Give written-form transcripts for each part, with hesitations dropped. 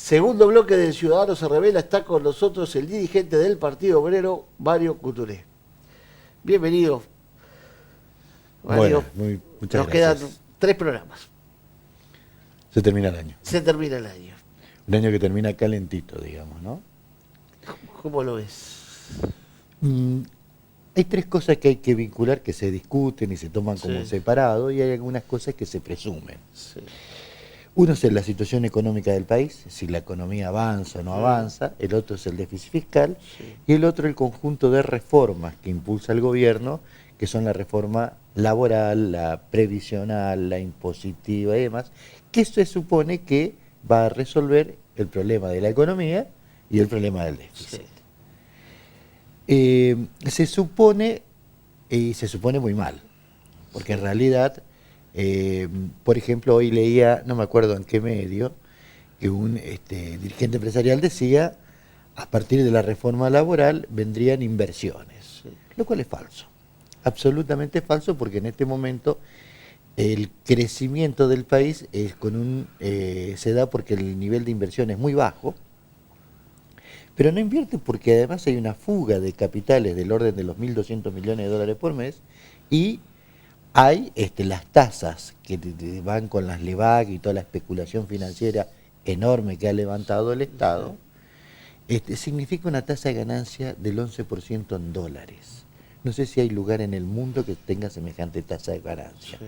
Segundo bloque de Ciudadanos se revela, está con nosotros el dirigente del Partido Obrero, Mario Coturé. Bienvenido, Mario. Bueno, muchas Nos quedan gracias. 3 programas. Se termina el año. Se termina el año. Un año que termina calentito, digamos, ¿no? ¿Cómo lo ves? Hay 3 cosas que hay que vincular, que se discuten y se toman como separado, y hay algunas cosas que se presumen. Sí. Uno es la situación económica del país, si la economía avanza o no avanza, el otro es el déficit fiscal, y el otro el conjunto de reformas que impulsa el gobierno, que son la reforma laboral, la previsional, la impositiva y demás, que se supone que va a resolver el problema de la economía y el problema del déficit. Se supone, y se supone muy mal, porque en realidad... por ejemplo, hoy leía, no me acuerdo en qué medio, que un dirigente empresarial decía, a partir de la reforma laboral vendrían inversiones, lo cual es falso, absolutamente falso, porque en este momento el crecimiento del país es se da porque el nivel de inversión es muy bajo, pero no invierte porque además hay una fuga de capitales del orden de los 1.200 millones de dólares por mes, y hay las tasas que van con las LEVAC y toda la especulación financiera enorme que ha levantado el Estado, significa una tasa de ganancia del 11% en dólares. No sé si hay lugar en el mundo que tenga semejante tasa de ganancia. Sí.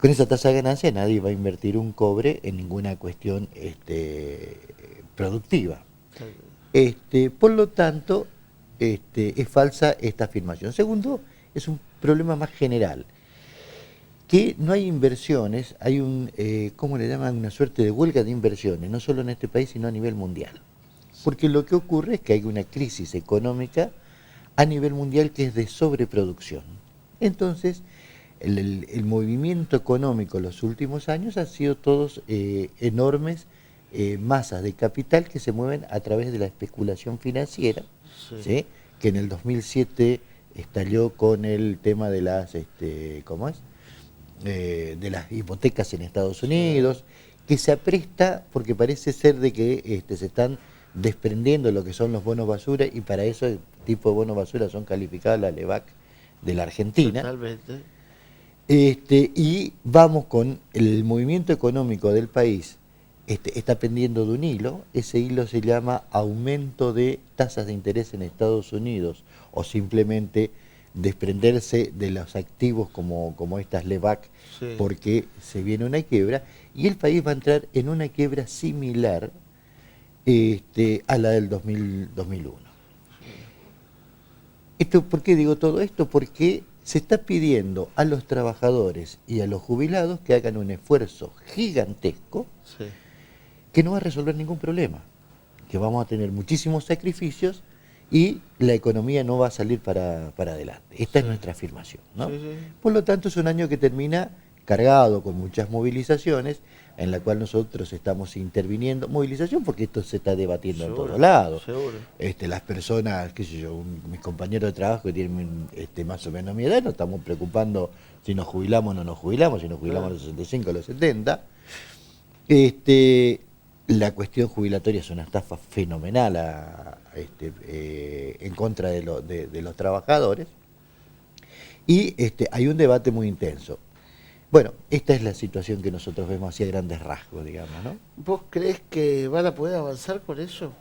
Con esa tasa de ganancia nadie va a invertir un cobre en ninguna cuestión productiva. Por lo tanto, es falsa esta afirmación. Segundo, es un problema más general, que no hay inversiones, hay ¿cómo le llaman? Una suerte de huelga de inversiones, no solo en este país, sino a nivel mundial. Porque lo que ocurre es que hay una crisis económica a nivel mundial que es de sobreproducción. Entonces, el movimiento económico en los últimos años ha sido todos enormes masas de capital que se mueven a través de la especulación financiera, ¿sí? Que en el 2007 estalló con el tema de las, ¿cómo es? De las hipotecas en Estados Unidos, que se apresta porque parece ser de que se están desprendiendo lo que son los bonos basura, y para eso el tipo de bonos basura son calificados la LEVAC de la Argentina. Totalmente. Y vamos con el movimiento económico del país, está pendiendo de un hilo. Ese hilo se llama aumento de tasas de interés en Estados Unidos, o simplemente desprenderse de los activos como estas LEVAC, porque se viene una quiebra, y el país va a entrar en una quiebra similar a la del 2001. ¿Por qué digo todo esto? Porque se está pidiendo a los trabajadores y a los jubilados que hagan un esfuerzo gigantesco que no va a resolver ningún problema, que vamos a tener muchísimos sacrificios y la economía no va a salir para adelante. Esta es nuestra afirmación, ¿no? Por lo tanto, es un año que termina cargado con muchas movilizaciones, en la cual nosotros estamos interviniendo. Movilización porque esto se está debatiendo en todos lados. Las personas, qué sé yo, mis compañeros de trabajo que tienen más o menos mi edad, nos estamos preocupando si nos jubilamos o no nos jubilamos, si nos jubilamos a los 65 o a los 70. La cuestión jubilatoria es una estafa fenomenal en contra de los trabajadores, y hay un debate muy intenso. Bueno, esta es la situación que nosotros vemos así a grandes rasgos, digamos, ¿no? ¿Vos creés que van a poder avanzar con eso?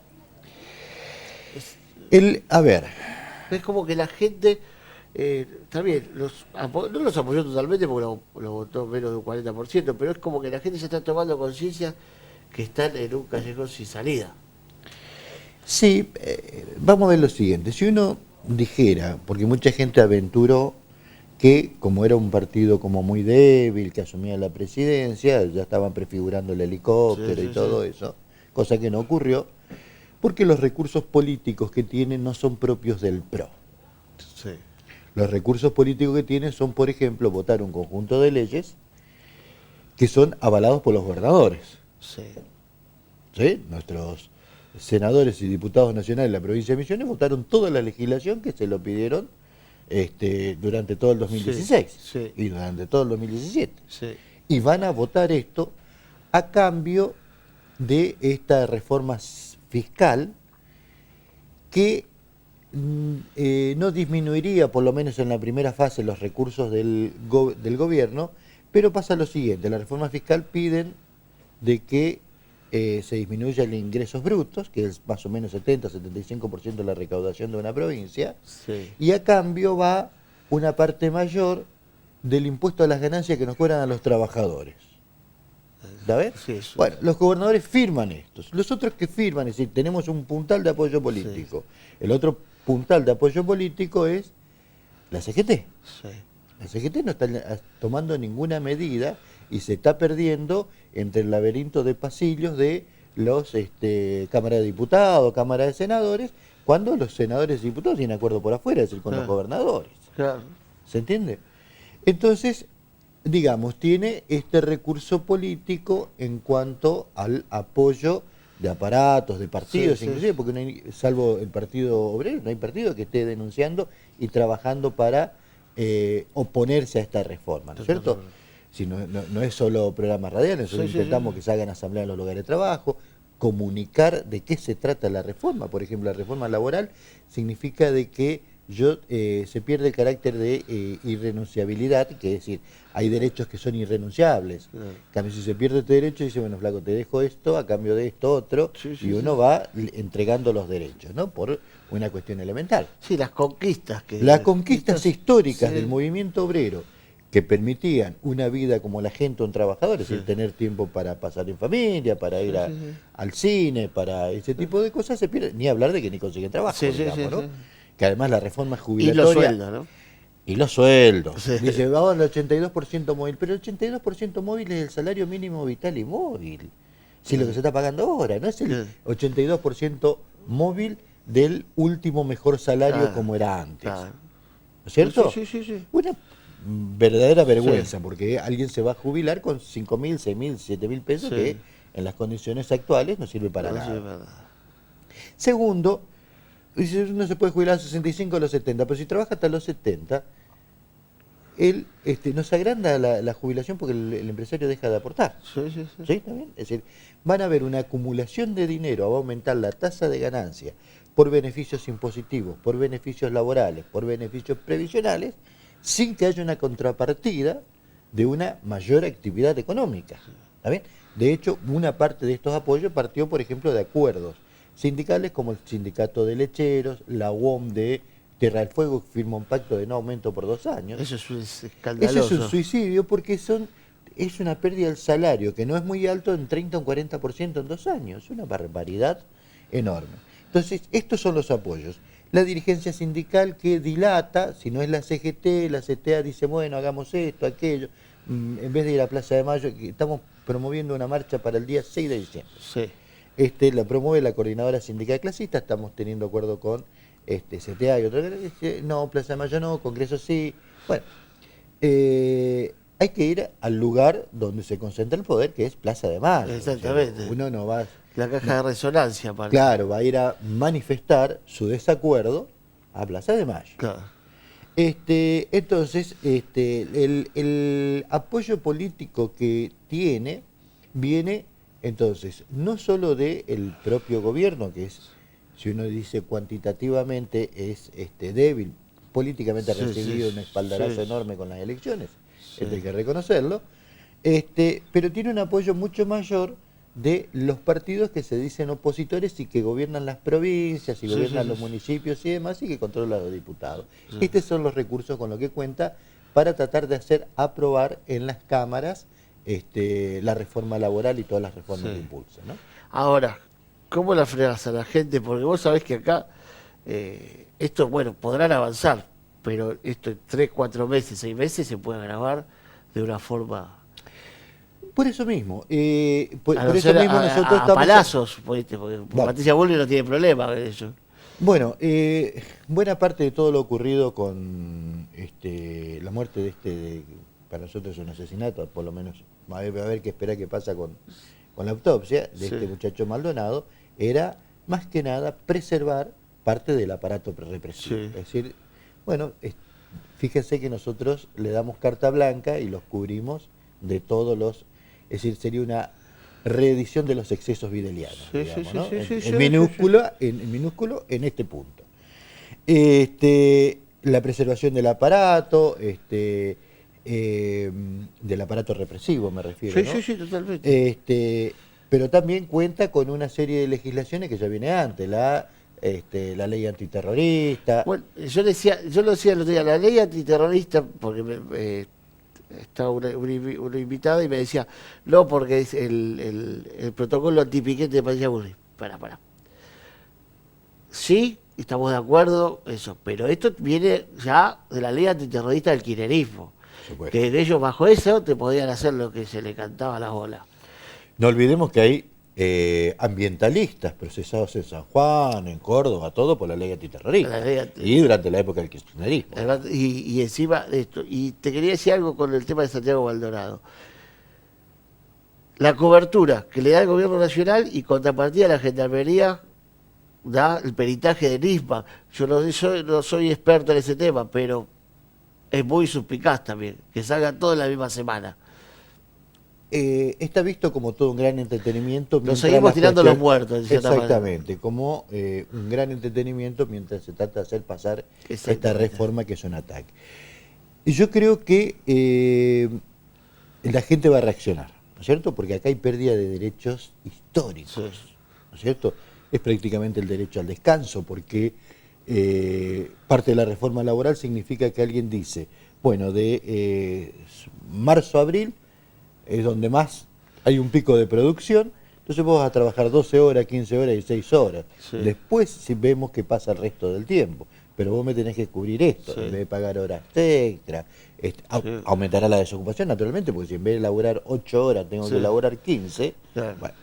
A ver. Es como que la gente, también, no los apoyó totalmente porque lo votó menos de un 40%, pero es como que la gente se está tomando conciencia que están en un callejón sin salida. Sí, vamos a ver lo siguiente. Si uno dijera, porque mucha gente aventuró que como era un partido como muy débil, que asumía la presidencia, ya estaban prefigurando el helicóptero y todo eso, cosa que no ocurrió, porque los recursos políticos que tienen no son propios del PRO. Los recursos políticos que tienen son, por ejemplo, votar un conjunto de leyes que son avalados por los gobernadores. Nuestros senadores y diputados nacionales de la provincia de Misiones votaron toda la legislación que se lo pidieron durante todo el 2016 y durante todo el 2017. Y van a votar esto a cambio de esta reforma fiscal que no disminuiría, por lo menos en la primera fase, los recursos del gobierno, pero pasa lo siguiente: la reforma fiscal piden de que se disminuya el ingresos brutos, que es más o menos 70-75% de la recaudación de una provincia, Sí. y a cambio va una parte mayor del impuesto a las ganancias que nos cobran a los trabajadores. ¿La ves? Sí, eso. Bueno, los gobernadores firman estos. Los otros que firman, es decir, tenemos un puntal de apoyo político. El otro puntal de apoyo político es la CGT. Sí. La CGT no está tomando ninguna medida y se está perdiendo entre el laberinto de pasillos de los Cámara de Diputados, Cámara de Senadores, cuando los senadores y diputados tienen acuerdo por afuera, es decir, con los gobernadores. Claro. ¿Se entiende? Entonces, digamos, tiene este recurso político en cuanto al apoyo de aparatos, de partidos, Sí, inclusive, sí. porque no hay, salvo el Partido Obrero, no hay partido que esté denunciando y trabajando para oponerse a esta reforma, ¿no es cierto? Totalmente. Si no es solo programas radiales, nosotros Sí, intentamos sí. que se hagan asambleas en los lugares de trabajo, comunicar de qué se trata la reforma. Por ejemplo, la reforma laboral significa de que se pierde el carácter de irrenunciabilidad, que es decir, hay derechos que son irrenunciables. Claro. En cambio, si se pierde este derecho, dice, bueno, flaco, te dejo esto a cambio de esto otro, Sí, sí, y uno sí. va entregando los derechos, ¿no? Por una cuestión elemental. Sí, las conquistas que... Las conquistas históricas Sí. del movimiento obrero que permitían una vida como la gente, un trabajador, es Sí. decir, tener tiempo para pasar en familia, para ir Sí, sí. al cine, para ese tipo de cosas, se pierde. Ni hablar de que ni consiguen trabajo, Sí, sí, digamos, sí, ¿no? sí. Que además la reforma Y jubilatoria... los sueldos, ¿no? Y los sueldos. Sí. Dice, vamos al 82% móvil, pero el 82% móvil es el salario mínimo vital y móvil. Si lo que se está pagando ahora, no es el Sí. 82% móvil del último mejor salario Claro, como era antes. claro. ¿No es cierto? Sí, sí, sí, sí. Una verdadera vergüenza, Sí. porque alguien se va a jubilar con 5.000, 6.000, 7.000 pesos, Sí. que en las condiciones actuales no sirve para No nada. sirve para nada. Segundo, dice, uno se puede jubilar a los 65 o a los 70, pero si trabaja hasta los 70, él no se agranda la jubilación porque el empresario deja de aportar. Sí, sí, sí. ¿Sí? ¿Está bien? Es decir, van a haber una acumulación de dinero, va a aumentar la tasa de ganancia por beneficios impositivos, por beneficios laborales, por beneficios previsionales, sin que haya una contrapartida de una mayor actividad económica. ¿Está bien? De hecho, una parte de estos apoyos partió, por ejemplo, de acuerdos sindicales como el Sindicato de Lecheros, la UOM de Tierra del Fuego, que firma un pacto de no aumento por 2 años. Eso es Eso escandaloso. es un suicidio porque es una pérdida del salario que no es muy alto, en 30 o un 40% en 2 años. Es una barbaridad enorme. Entonces, estos son los apoyos. La dirigencia sindical que dilata, si no es la CGT, la CTA dice, bueno, hagamos esto, aquello. En vez de ir a Plaza de Mayo, que estamos promoviendo una marcha para el día 6 de diciembre. Sí. La promueve la Coordinadora Sindical Clasista, estamos teniendo acuerdo con CTA y otra, no, Plaza de Mayo no, Congreso sí. Bueno, hay que ir al lugar donde se concentra el poder, que es Plaza de Mayo. Exactamente. O sea, uno no va, La caja de resonancia, aparte. claro, va a ir a manifestar su desacuerdo a Plaza de Mayo. Claro. Entonces, el apoyo político que tiene viene entonces no solo del propio gobierno, que es, si uno dice cuantitativamente, es débil, políticamente ha Sí, recibido sí, un espaldarazo sí. enorme con las elecciones, Sí. esto hay que reconocerlo, pero tiene un apoyo mucho mayor de los partidos que se dicen opositores y que gobiernan las provincias y Sí, gobiernan sí, los sí. municipios y demás y que controlan a los diputados. Sí. Estos son los recursos con los que cuenta para tratar de hacer aprobar en las cámaras la reforma laboral y todas las reformas Sí. que impulsa, ¿no? Ahora, ¿cómo la frenas a la gente? Porque vos sabés que acá, esto, bueno, podrán avanzar, pero esto en 3, 4 meses, 6 meses se puede grabar de una forma... Por eso mismo, por a no eso ser mismo nosotros a estamos... palazos, porque Vale. Patricia Bullrich no tiene problema con eso. Bueno, buena parte de todo lo ocurrido con la muerte para nosotros es un asesinato, por lo menos va a haber que esperar qué pasa con la autopsia de Sí. este muchacho Maldonado, era más que nada preservar parte del aparato represivo. Sí. Es decir, bueno, fíjense que nosotros le damos carta blanca y los cubrimos de todos los... Es decir, sería una reedición de los excesos videlianos, Sí, digamos, sí, ¿no? sí, sí, En sí, minúsculo en este punto. La preservación del aparato, del aparato represivo me refiero, sí, ¿no? sí, sí, totalmente. Pero también cuenta con una serie de legislaciones que ya viene antes, la ley antiterrorista. Bueno, yo lo decía el otro día, la ley antiterrorista, porque estaba una invitada y me decía, no, porque es el protocolo antipiquete me parecía aburrido. Para. Sí, estamos de acuerdo, eso, pero esto viene ya de la ley antiterrorista del kirchnerismo, Por supuesto. que de ellos bajo eso te podían hacer lo que se le cantaba a la bola. No olvidemos que hay ambientalistas procesados en San Juan, en Córdoba, todo por la ley antiterrorista. La ley Y durante la época del kirchnerismo. y encima de esto, y te quería decir algo con el tema de Santiago Maldonado. La cobertura que le da el gobierno nacional y contrapartida la gendarmería da el peritaje de Nisman. Yo no soy experto en ese tema, pero es muy suspicaz también, que salgan todos en la misma semana. Está visto como todo un gran entretenimiento. Nos seguimos tirando los muertos, de cierta exactamente, como un gran entretenimiento mientras se trata de hacer pasar esta reforma que es un ataque. Y yo creo que la gente va a reaccionar, ¿no es cierto? Porque acá hay pérdida de derechos históricos, Sí. ¿no es cierto? Es prácticamente el derecho al descanso, porque parte de la reforma laboral significa que alguien dice, bueno, de marzo a abril es donde más hay un pico de producción, entonces vos vas a trabajar 12 horas, 15 horas y 6 horas. Sí. Después sí vemos qué pasa el resto del tiempo, pero vos me tenés que cubrir esto, Sí. en vez de pagar horas extra. Sí. Aumentará la desocupación naturalmente, porque si en vez de laburar 8 horas tengo Sí. que laburar 15. Claro. Bueno.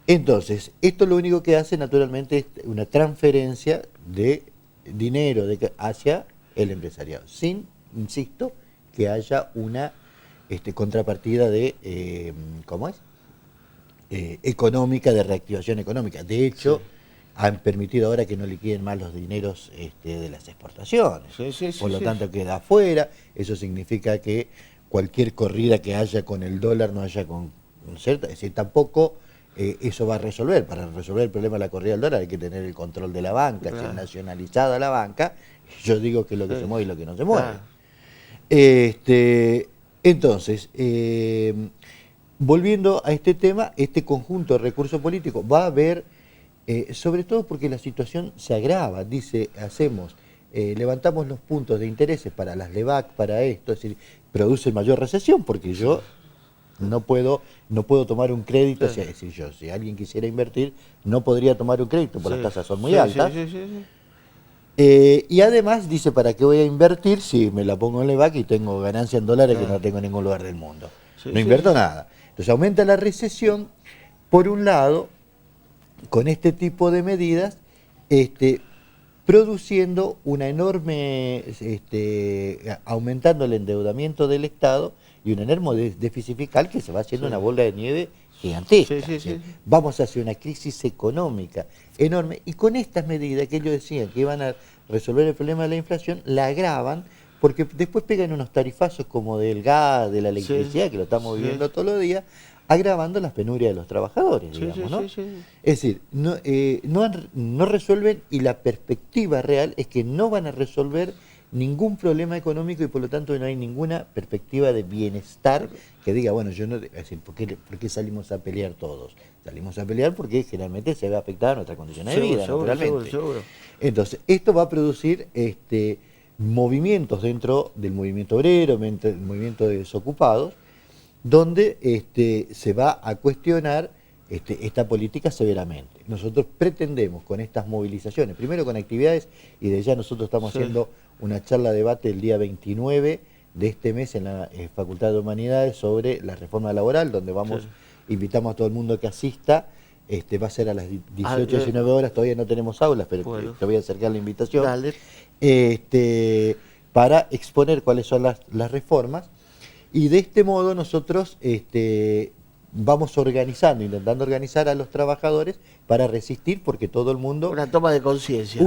Entonces, esto lo único que hace naturalmente es una transferencia de dinero hacia el empresariado, sin, insisto, que haya una contrapartida de, ¿cómo es? Económica, de reactivación económica. De hecho, Sí. han permitido ahora que no liquiden más los dineros de las exportaciones. Sí, Por lo sí. tanto, queda afuera. Eso significa que cualquier corrida que haya con el dólar no haya con... ¿cierto? Es decir, tampoco eso va a resolver. Para resolver el problema de la corrida del dólar hay que tener el control de la banca, Claro. que nacionalizada la banca. Yo digo que es lo que Sí. se mueve y lo que no se mueve. Claro. Entonces, volviendo a este tema, este conjunto de recursos políticos va a haber, sobre todo porque la situación se agrava, dice, levantamos los puntos de intereses para las LEVAC, para esto, es decir, produce mayor recesión, porque yo no puedo tomar un crédito, Sí. es decir, si alguien quisiera invertir, no podría tomar un crédito, porque Sí. las tasas son muy Sí, altas. sí. Y además dice, ¿para qué voy a invertir si me la pongo en LEVAC y tengo ganancia en dólares que no tengo en ningún lugar del mundo? Sí, No sí, invierto sí. nada. Entonces aumenta la recesión, por un lado, con este tipo de medidas, produciendo una enorme, aumentando el endeudamiento del Estado y un enorme déficit fiscal que se va haciendo Sí. una bola de nieve gigantesca. Sí. Vamos hacia una crisis económica enorme y con estas medidas que ellos decían que iban a resolver el problema de la inflación, la agravan porque después pegan unos tarifazos como del gas, de la electricidad, que lo estamos viviendo todos los días, agravando las penurias de los trabajadores, digamos, ¿no? Sí. Es decir, no resuelven, y la perspectiva real es que no van a resolver ningún problema económico y por lo tanto no hay ninguna perspectiva de bienestar que diga, bueno, yo no, es decir, ¿por qué salimos a pelear todos? Salimos a pelear porque generalmente se ve afectada nuestra condición de vida, naturalmente. Seguro. Entonces, esto va a producir movimientos dentro del movimiento obrero, dentro del movimiento de desocupados, donde se va a cuestionar esta política severamente. Nosotros pretendemos con estas movilizaciones, primero con actividades, y de ya nosotros estamos haciendo una charla de debate el día 29 de este mes en la Facultad de Humanidades sobre la reforma laboral, donde invitamos a todo el mundo que asista. Va a ser a las 18, 19 horas, todavía no tenemos aulas, pero te voy a acercar la invitación. Dale. Para exponer cuáles son las reformas, y de este modo nosotros vamos organizando, intentando organizar a los trabajadores para resistir, porque todo el mundo... Una toma de conciencia.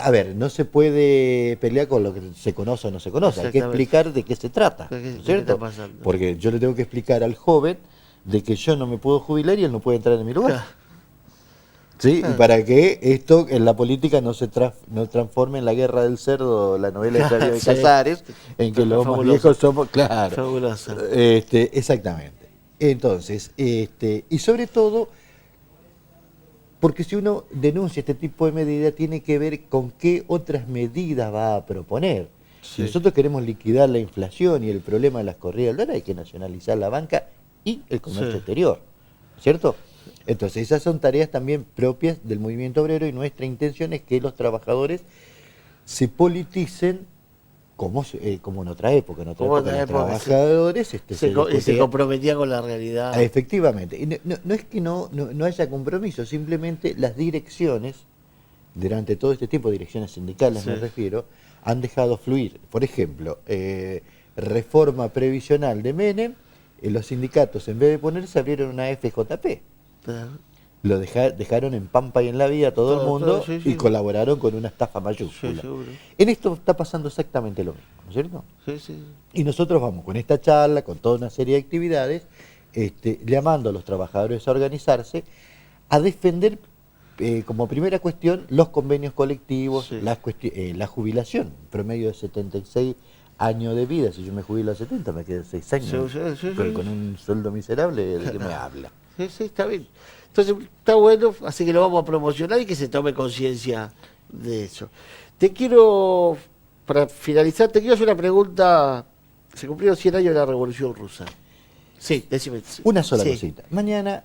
A ver, no se puede pelear con lo que se conoce o no se conoce, hay que explicar de qué se trata, ¿Qué ¿cierto? está pasando? Porque yo le tengo que explicar al joven de que yo no me puedo jubilar y él no puede entrar en mi lugar. Claro. ¿Sí? Y para que esto en la política no se no transforme en la guerra del cerdo, la novela de Xavier de Sí. Casares, en que los más Fabuloso. viejos somos, claro. Fabuloso. Exactamente. Entonces, y sobre todo, porque si uno denuncia este tipo de medida, tiene que ver con qué otras medidas va a proponer. Si Sí. nosotros queremos liquidar la inflación y el problema de las corridas del dólar, hay que nacionalizar la banca y el comercio Sí. exterior, ¿cierto? Entonces, esas son tareas también propias del movimiento obrero y nuestra intención es que los trabajadores se politicen como en otra época. En otra Como en época otra los época, sí. trabajadores Se discutía- comprometía con la realidad. Efectivamente. Y no es que no haya compromiso, simplemente las direcciones, durante todo este tiempo, direcciones sindicales Sí. me refiero, han dejado fluir. Por ejemplo, reforma previsional de Menem, los sindicatos en vez de ponerse abrieron una FJP. Lo dejaron en pampa y en la vía todo el mundo Sí, sí. y colaboraron con una estafa Sí, mayúscula. seguro. En esto está pasando exactamente lo mismo, ¿no es cierto? Sí, sí. Y nosotros vamos con esta charla, con toda una serie de actividades, llamando a los trabajadores a organizarse, a defender como primera cuestión los convenios colectivos, Sí. la jubilación, promedio de 76 años de vida. Si yo me jubilo a 70, me quedan 6 años, Sí. con un sueldo miserable, ¿de qué me habla? Sí, sí, está bien. Entonces, está bueno, así que lo vamos a promocionar y que se tome conciencia de eso. Te quiero, para finalizar, te quiero hacer una pregunta. Se cumplieron 100 años de la Revolución Rusa. Sí, decime. Una sola Sí. cosita. Mañana,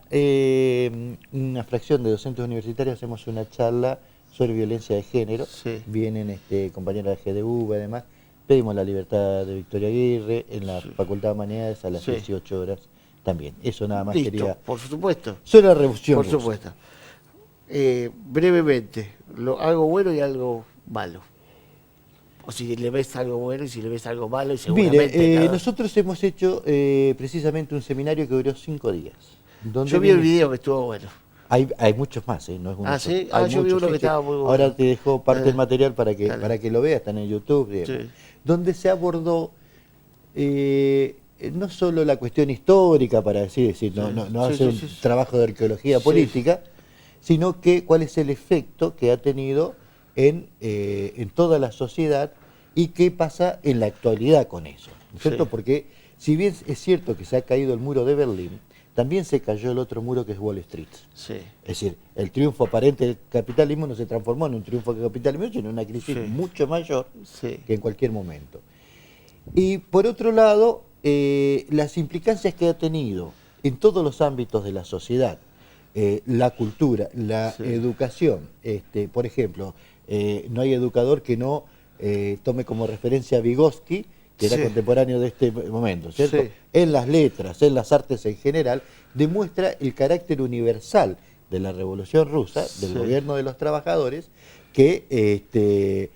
una fracción de docentes universitarios hacemos una charla sobre violencia de género. Sí. Vienen compañeros de GDU, además. Pedimos la libertad de Victoria Aguirre en la Facultad de Humanidades a las Sí. 18 horas también. Eso nada más Listo, quería. por supuesto. Sobre la revolución Por rusa. supuesto. Brevemente, algo bueno y algo malo. O si le ves algo bueno y si le ves algo malo, y seguramente. Mire, nosotros hemos hecho precisamente un seminario que duró 5 días. Donde Yo vi el viene- video que estuvo bueno. Hay muchos más, no es uno Ah, solo. ¿sí? Hay Yo vi muchos, uno que estaba muy bueno. Ahora te dejo parte del Ah, material dale. para que lo veas, está en el YouTube, Sí. donde se abordó no solo la cuestión histórica, para decir no Sí, hacer sí, un sí. trabajo de arqueología Sí. política, sino que cuál es el efecto que ha tenido en toda la sociedad y qué pasa en la actualidad con eso, ¿no es cierto? Sí. Porque si bien es cierto que se ha caído el muro de Berlín, también se cayó el otro muro que es Wall Street. Sí. Es decir, el triunfo aparente del capitalismo no se transformó en un triunfo del capitalismo, sino en una crisis Sí. mucho mayor Sí. que en cualquier momento. Y por otro lado, las implicancias que ha tenido en todos los ámbitos de la sociedad, la cultura, la Sí. educación, por ejemplo, no hay educador que no tome como referencia a Vygotsky, que era Sí. contemporáneo de este momento, ¿cierto? Sí. En las letras, en las artes en general, demuestra el carácter universal de la Revolución Rusa, del Sí. gobierno de los trabajadores, que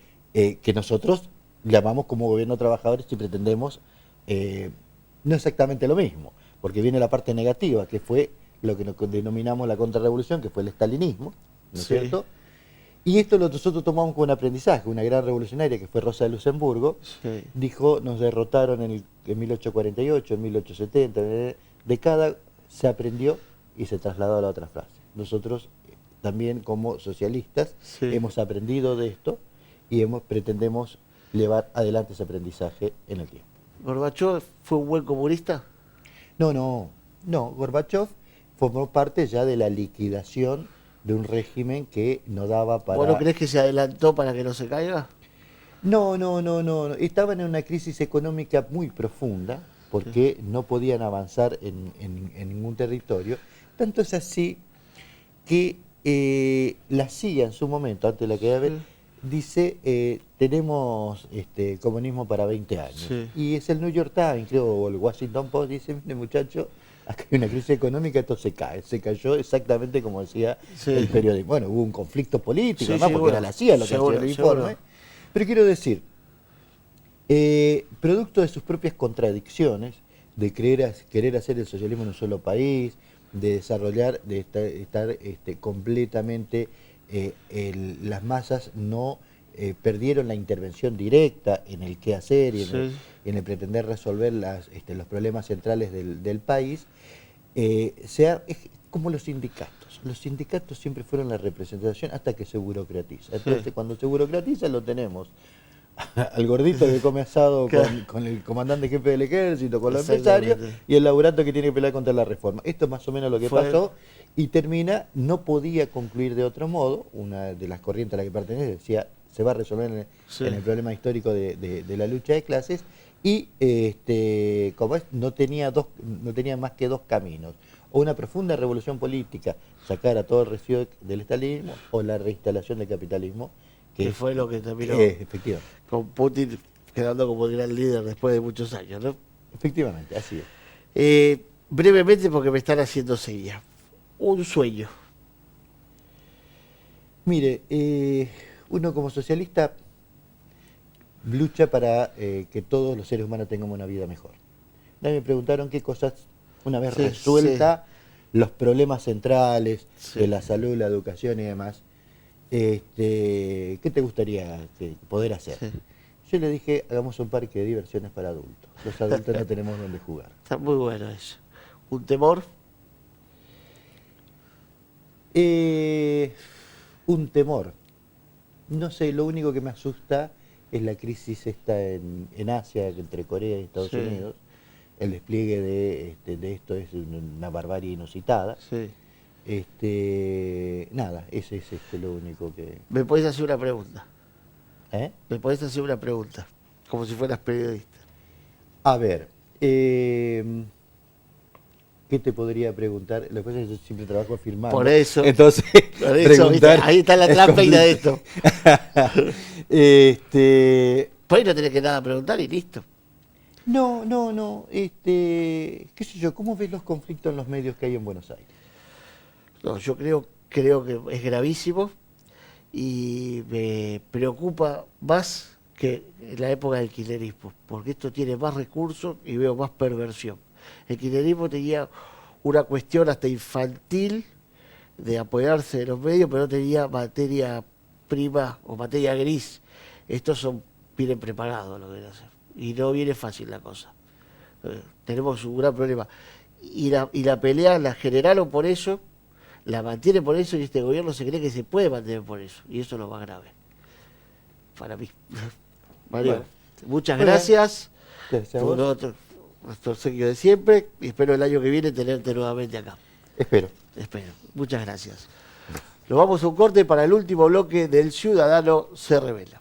nosotros llamamos como gobierno de trabajadores y pretendemos no exactamente lo mismo, porque viene la parte negativa, que fue lo que denominamos la contrarrevolución, que fue el estalinismo, ¿no es Sí. cierto? Y esto nosotros tomamos como un aprendizaje. Una gran revolucionaria que fue Rosa de Luxemburgo Sí. dijo, nos derrotaron en 1848, en 1870, década se aprendió y se trasladó a la otra frase. Nosotros también como socialistas Sí. hemos aprendido de esto y pretendemos llevar adelante ese aprendizaje en el tiempo. ¿Gorbachov fue un buen comunista? No, Gorbachev formó parte ya de la liquidación de un régimen que no daba para... ¿Vos no crees que se adelantó para que no se caiga? No. Estaban en una crisis económica muy profunda porque no podían avanzar en ningún territorio. Tanto es así que la CIA en su momento, antes de la que dice, tenemos comunismo para 20 años. Sí. Y es el New York Times, creo, o el Washington Post, dice, mire muchacho, acá hay una crisis económica, esto se cae. Se cayó exactamente como decía Sí. el periodismo. Bueno, hubo un conflicto político, Sí, además, porque seguro. era la CIA lo que Seguro, hacía el seguro. informe. Pero quiero decir, producto de sus propias contradicciones, de querer hacer el socialismo en un solo país, de desarrollar, de estar completamente, las masas no perdieron la intervención directa en el qué hacer y en el pretender resolver los problemas centrales del país, es como los sindicatos. Los sindicatos siempre fueron la representación hasta que se burocratiza. Entonces, Sí. cuando se burocratiza, lo tenemos al gordito que come asado con el comandante jefe del ejército, con los empresarios, Exactamente. y el laburante que tiene que pelear contra la reforma. Esto es más o menos lo que Fue- pasó, y termina, no podía concluir de otro modo. Una de las corrientes a la que pertenece decía, se va a resolver Sí. en el problema histórico de la lucha de clases, y como es, no tenía más que dos caminos: o una profunda revolución política, sacar a todo el residuo del estalinismo, o la reinstalación del capitalismo, Que fue lo que terminó efectivamente. con Putin quedando como el gran líder después de muchos años, ¿no? Efectivamente, así es. Brevemente, porque me están haciendo señas. Un sueño. Mire, uno como socialista lucha para que todos los seres humanos tengamos una vida mejor. A mí me preguntaron qué cosas, una vez Sí, resuelta los problemas centrales Sí. de la salud, la educación y demás, ¿qué te gustaría poder hacer? Sí. Yo le dije, hagamos un parque de diversiones para adultos. Los adultos no tenemos donde jugar. Está muy bueno eso. Un temor. Un temor. No sé, lo único que me asusta es la crisis esta en Asia, entre Corea y Estados Sí. Unidos. El despliegue de esto es una barbarie inusitada. Sí. Nada, ese es lo único que... Me podés hacer una pregunta. ¿Eh? Me podés hacer una pregunta. Como si fueras periodista. A ver, ¿qué te podría preguntar? Lo que pasa es que yo siempre trabajo afirmando. Por eso. Entonces, Por eso, preguntar ¿viste? Ahí está la es trampa de complicado. esto. Por ahí no tenés que nada preguntar y listo. No, qué sé yo, ¿cómo ves los conflictos en los medios que hay en Buenos Aires? No, yo creo que es gravísimo y me preocupa más que en la época del kirchnerismo, porque esto tiene más recursos y veo más perversión. El kirchnerismo tenía una cuestión hasta infantil de apoyarse de los medios, pero no tenía materia prima o materia gris. Estos vienen preparados lo que vienen a hacer. Y no viene fácil la cosa. Tenemos un gran problema. Y la pelea la generaron por eso, la mantiene por eso, y este gobierno se cree que se puede mantener por eso. Y eso es lo más grave. Para mí. Mario, Bueno. muchas Muy bien. gracias. Gracias a Por vos. nuestro obsequio de siempre. Y espero el año que viene tenerte nuevamente acá. Espero. Espero. Muchas gracias. Nos vamos a un corte para el último bloque del Ciudadano se revela.